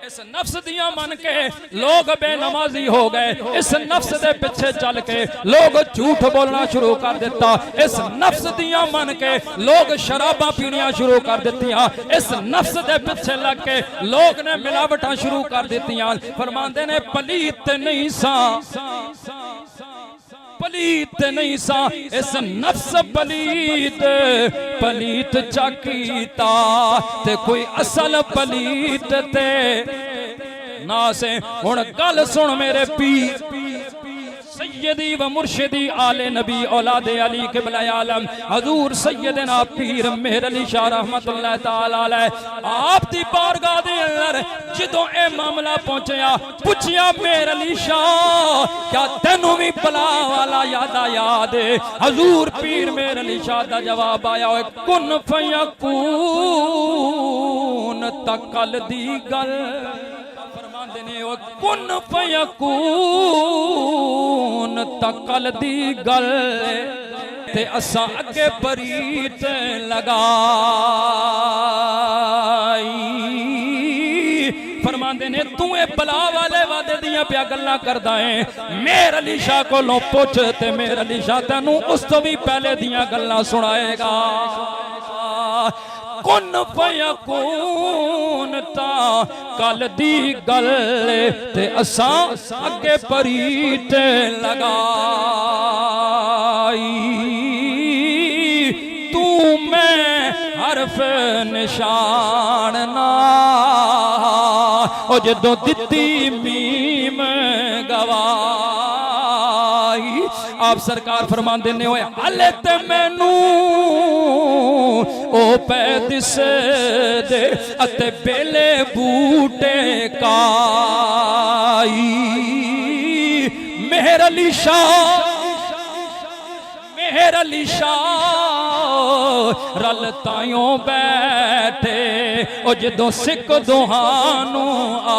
इस नफ्स दियां मन के लोग बेनमाजी हो गए। इस नफ्स दे पीछे चल के लोग झूठ बोलना शुरू कर दिता। इस नफ्स दियां मन के लोग शराबा पीनिया शुरू कर दित्तियां। इस नफ्स दे पीछे लग के लोग ने मिलावटां शुरू कर दित्तियां। फरमांदे ने पलीत नहीं सा, पलीत नहीं सा, इस नफ्स पलीत पलीत चाकीता ते कोई असल पलीत ते ना से। हुण गल सुन मेरे पीर सैयदी व मुर्शिदी आले नबी औलादे अली क़िबला आलम हजूर सैयदना पीर मेहर अली शाह रहमतुल्लाह तआला अलैह आप दी बारगाह दे अंदर जदों ए मामला पहुंचया पुछया मेहर अली शाह क्या तैनू भी बला वाला याद है? हजूर पीर मेहर अली शाह दा जवाब आया कुन फयकून तकल दी गल कुन फयकून तकल दी गल ते असा अगे परीत लगाई। फरमांदे ने तू ए बला वाले वादे दियां पिया गल्लां करदा है। मेहर अली शाह कोलों पुछ ते मेहर अली शाह तैनू उस तो भी पहले दियां गल्लां सुनाएगा। कुन फयकून ता कल दी गल ते असा अगे परीत लगाई। तू मैं हरफ निशान ना ओ जदों दित्ती मीम गवाई। आप सरकार फरमांदे ने होए हले ते मैनू ओ पै दिस दे अते बेले बूटे काई। मेहर अली शाह मेहर अली शाह रल ताइयों बैठे ओ जदों सिख दोहानू आ